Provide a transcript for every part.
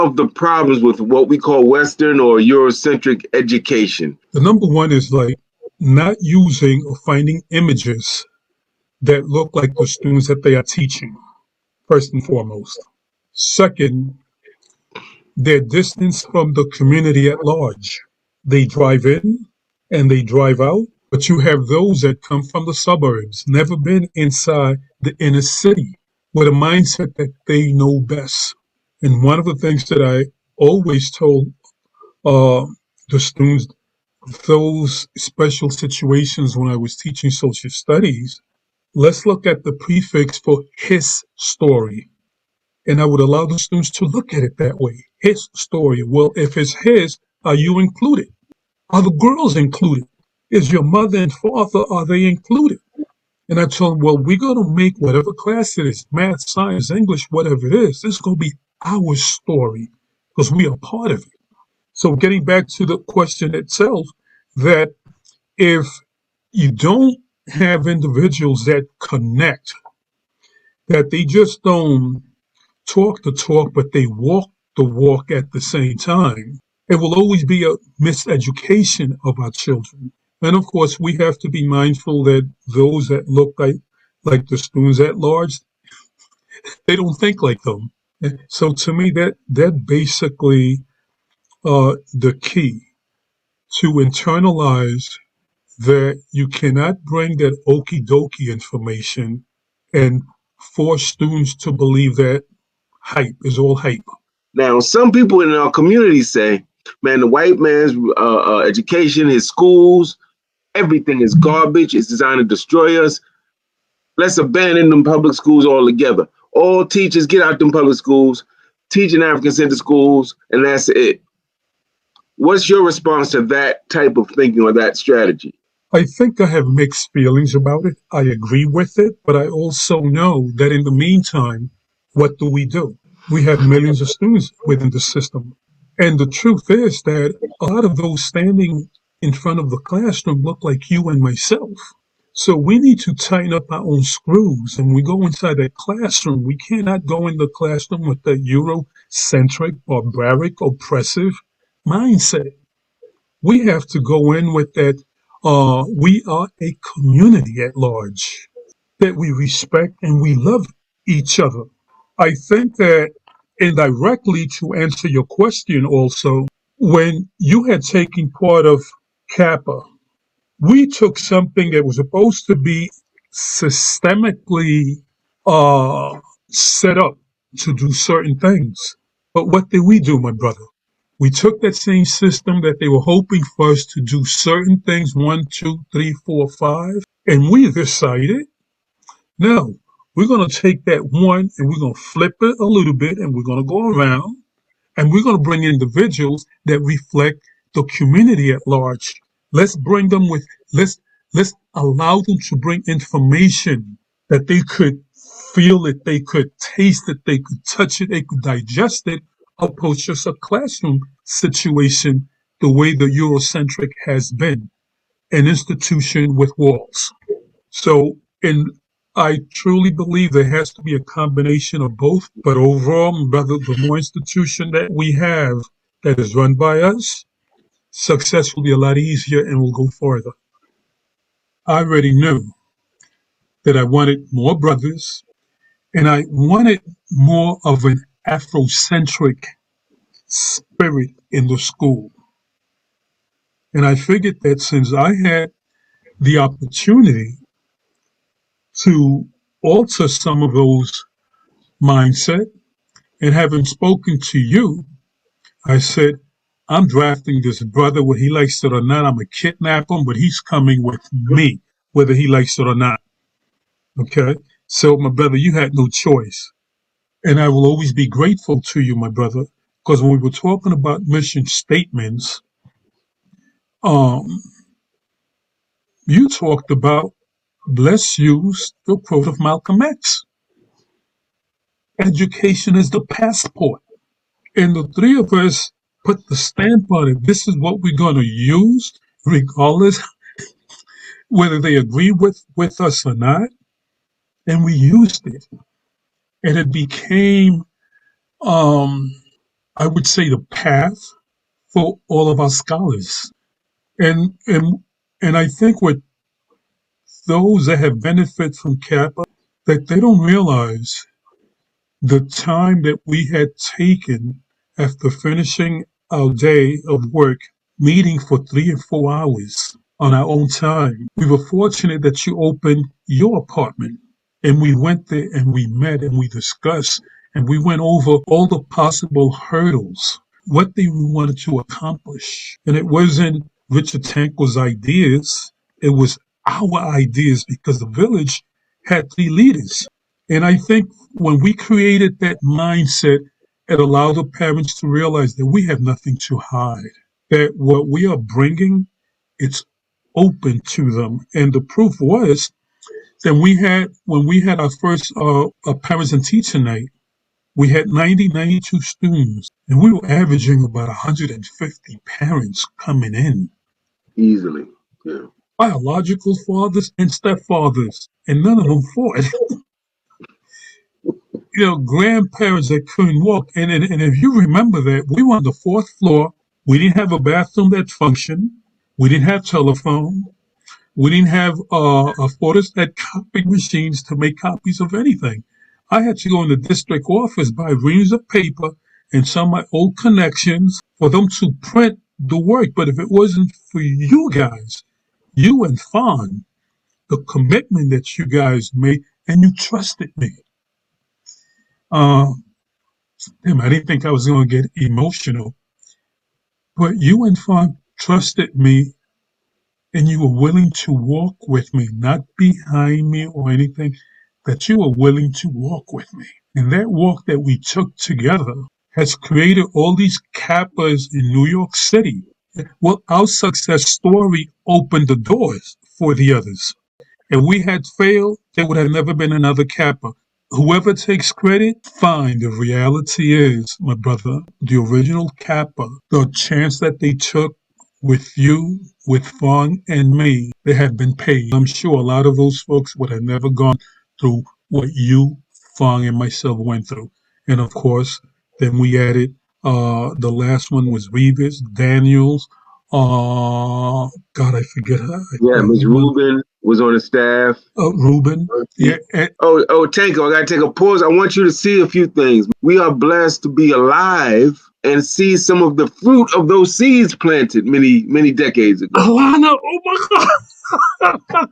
of the problems with what we call Western or Eurocentric education? The number one is like not using or finding images that look like the students that they are teaching, first and foremost. Second, their distance from the community at large. They drive in and they drive out, but you have those that come from the suburbs, never been inside the inner city, with a mindset that they know best. And one of the things that I always told uh, the students, those special situations when I was teaching social studies, let's look at the prefix for his story. And I would allow the students to look at it that way. His story. Well, if it's his, are you included? Are the girls included? Is your mother and father, are they included? And I told them, well, we're going to make whatever class it is, math, science, English, whatever it is, this is going to be our story because we are part of it. So getting back to the question itself, that if you don't have individuals that connect, that they just don't talk the talk, but they walk the walk at the same time, it will always be a miseducation of our children. And of course, we have to be mindful that those that look like the students at large, they don't think like them. So to me, that basically the key to internalize that you cannot bring that okie dokie information and force students to believe that hype is all hype. Now, some people in our community say, man, the white man's education, his schools, everything is garbage. It's designed to destroy us. Let's abandon them public schools altogether. All teachers get out them public schools, teach in African center schools, and that's it. What's your response to that type of thinking or that strategy? I think I have mixed feelings about it. I agree with it, but I also know that in the meantime, what do? We have millions of students within the system. And the truth is that a lot of those standing in front of the classroom look like you and myself. So we need to tighten up our own screws. And we go inside that classroom. We cannot go in the classroom with the Eurocentric, barbaric, oppressive mindset. We have to go in with that. We are a community at large, that we respect and we love each other. I think that indirectly, to answer your question also, when you had taken part of Kappa, we took something that was supposed to be systemically set up to do certain things. But what did we do, my brother? We took that same system that they were hoping for us to do certain things, 1, 2, 3, 4, 5, and we decided, no, we're going to take that one and we're going to flip it a little bit and we're going to go around and we're going to bring individuals that reflect the community at large. Let's bring them with, let's allow them to bring information that they could feel it, they could taste it, they could touch it, they could digest it, approach just a classroom situation the way the Eurocentric has been, an institution with walls. So, I truly believe there has to be a combination of both. But overall, brother, the more institution that we have that is run by us, success will be a lot easier and we'll go further. I already knew that I wanted more brothers and I wanted more of an Afrocentric spirit in the school. And I figured that since I had the opportunity to alter some of those mindset, and having spoken to you, I said, I'm drafting this brother, whether he likes it or not. I'm going to kidnap him, but he's coming with me, whether he likes it or not. Okay? So, my brother, you had no choice. And I will always be grateful to you, my brother, because when we were talking about mission statements, um, you talked about, let's use the quote of Malcolm X. Education is the passport. And the three of us put the stamp on it. This is what we're going to use, regardless whether they agree with us or not. And we used it. And it became I would say, the path for all of our scholars. And and and I think with those that have benefit from Kappa, that they don't realize the time that we had taken after finishing our day of work, meeting for 3 or 4 hours on our own time. We were fortunate that you opened your apartment and we went there and we met and we discussed and we went over all the possible hurdles, what they wanted to accomplish. And it wasn't Richard Tanko's ideas, it was our ideas because the village had 3 leaders. And I think when we created that mindset, it allowed the parents to realize that we have nothing to hide, that what we are bringing, it's open to them. And the proof was that when we had our first parents and teacher night, we had 92 students, and we were averaging about 150 parents coming in, Easily. Yeah. biological fathers and stepfathers, and none of them fought. Grandparents that couldn't walk. And if you remember that, we were on the 4th floor. We didn't have a bathroom that functioned. We didn't have telephone. We didn't have photostat copy machines to make copies of anything. I had to go in the district office, buy reams of paper and some of my old connections for them to print the work. But if it wasn't for you guys, you and Fawn, the commitment that you guys made, and you trusted me. Uh, I didn't think I was going to get emotional, but you and Fawn trusted me and you were willing to walk with me, not behind me or anything, that you were willing to walk with me. And that walk that we took together has created all these Kappas in New York City. Well, our success story opened the doors for the others. If we had failed, there would have never been another Kappa. Whoever takes credit, fine. The reality is, my brother, the original Kappa, the chance that they took with you, with Fong and me, they have been paid. I'm sure a lot of those folks would have never gone through what you, Fong, and myself went through. And of course, then we added, the last one was Reeves, Daniels, God, I forget her. Yeah, Miss Rubin was on the staff. Ruben. Yeah. Tanko, I gotta take a pause. I want you to see a few things. We are blessed to be alive and see some of the fruit of those seeds planted many, many decades ago. Alana, oh my God.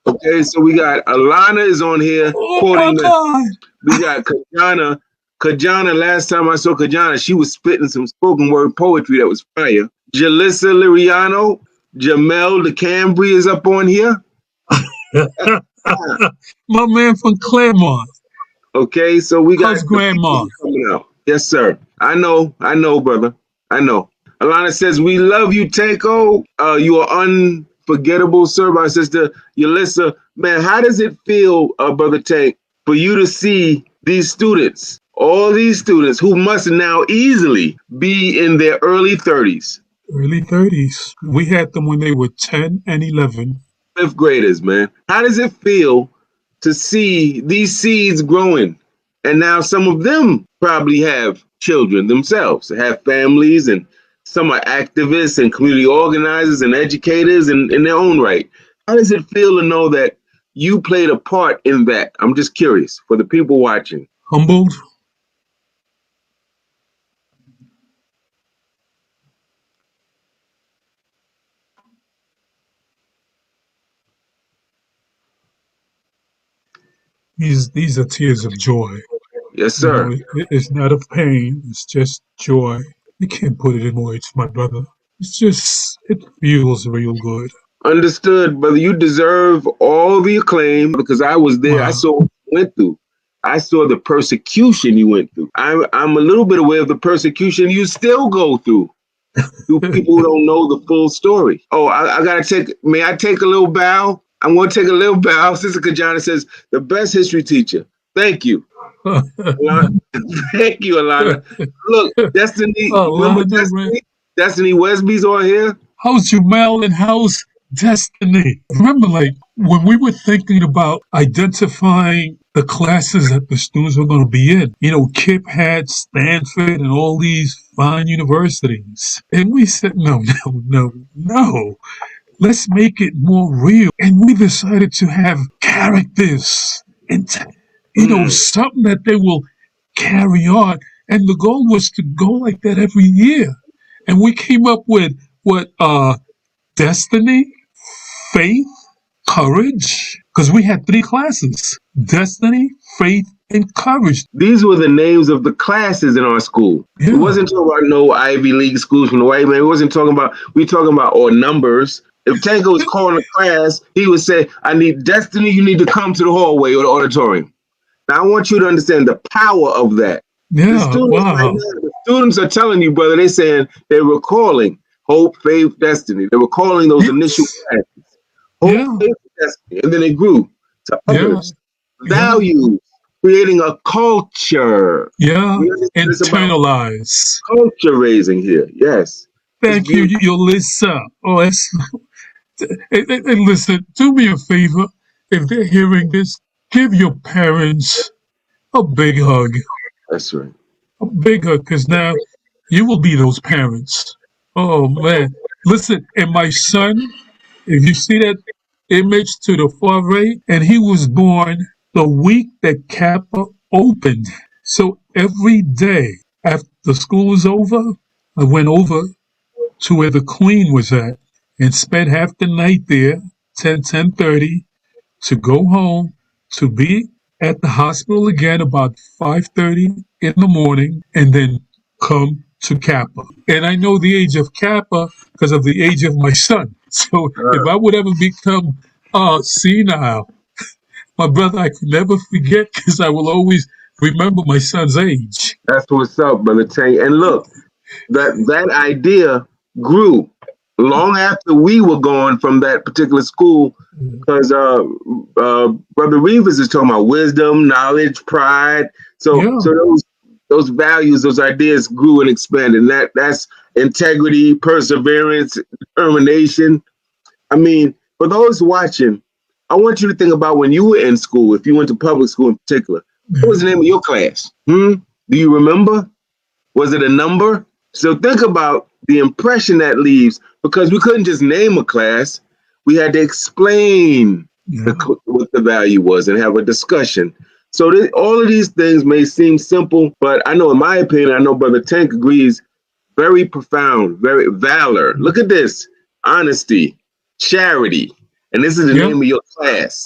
Okay, so we got Alana is on here Oh quoting my God. we got Kajana. Kajana, last time I saw Kajana, she was spitting some spoken word poetry that was fire. Jalissa Liriano, Jamel DeCambry is up on here. My man from Claremont. Okay, so we got How's grandma? coming out. Yes, sir. I know, brother. I know. Alana says, we love you, Tanko. You are unforgettable, sir. My sister, Yulissa. Man, how does it feel, Brother Tank, for you to see these students, all these students who must now easily be in their early 30s? Early 30s. We had them when they were 10 and 11. 5th graders, man. How does it feel to see these seeds growing? And now some of them probably have children themselves, have families, and some are activists and community organizers and educators in their own right. How does it feel to know that you played a part in that? I'm just curious for the people watching. Humbled. These are tears of joy. Yes, sir. It's not of pain. It's just joy. You can't put it in words, my brother. It feels real good. Understood, brother. You deserve all the acclaim because I was there. I Wow. saw what you went through. I saw the persecution you went through. I'm a little bit aware of the persecution you still go through people who don't know the full story. Oh, I gotta may I take a little bow? I'm gonna take a little bow. Sister Kajana says, the best history teacher. Thank you. Alana. Thank you, Alana. Look, Destiny, remember Destiny? Destiny Wesby's on here. How's Jamel and how's Destiny? Remember, like, when we were thinking about identifying the classes that the students were going to be in. You know, Kip had Stanford and all these fine universities. And we said, no, no, no, no. Let's make it more real. And we decided to have characters and, Mm. something that they will carry on. And the goal was to go like that every year. And we came up with what, destiny, faith, courage, because we had three classes: destiny, faith, and courage. These were the names of the classes in our school. It Yeah, wasn't talking about no Ivy League schools from the white man. It wasn't talking about, we talking about, or numbers. If Tango was calling a class, he would say, I need destiny, you need to come to the hallway or the auditorium. Now, I want you to understand the power of that. The yeah, students right wow, now, the students are telling you, brother, they're saying they were calling hope, faith, destiny. They were calling those initial yes, classes hope, yeah, faith, destiny. And then they grew to yeah, others, yeah, values, creating a culture. yeah, We understand it's about internalize. culture raising here. Yes, it's Thank you, beautiful. Yolissa. Oh, that's, and listen, do me a favor. If they're hearing this, give your parents a big hug. That's right. A big hug, because now you will be those parents. Oh, man. Listen, and my son, if you see that image to the far right, and he was born the week that Kappa opened. So every day after school was over, I went over to where the Queen was at and spent half the night there, 10:30, to go home, to be at the hospital again about 5:30 in the morning, and then come to Kappa. And I know the age of Kappa because of the age of my son. So if I would ever become senile, my brother, I could never forget because I will always remember my son's age. That's what's up, brother Tank. And look, that idea grew long after we were gone from that particular school, because brother Reeves is talking about wisdom, knowledge, pride. So Yeah, those values, those ideas grew and expanded. And that's integrity, perseverance, determination. I mean, for those watching, I want you to think about when you were in school. If you went to public school in particular, what was the name of your class? Do you remember? Was it a number? So think about the impression that leaves, because we couldn't just name a class. We had to explain yeah, what the value was and have a discussion. So all of these things may seem simple, but I know, in my opinion, I know Brother Tank agrees, very profound, very valor. Look at this: honesty, charity. And this is the yeah. name of your class.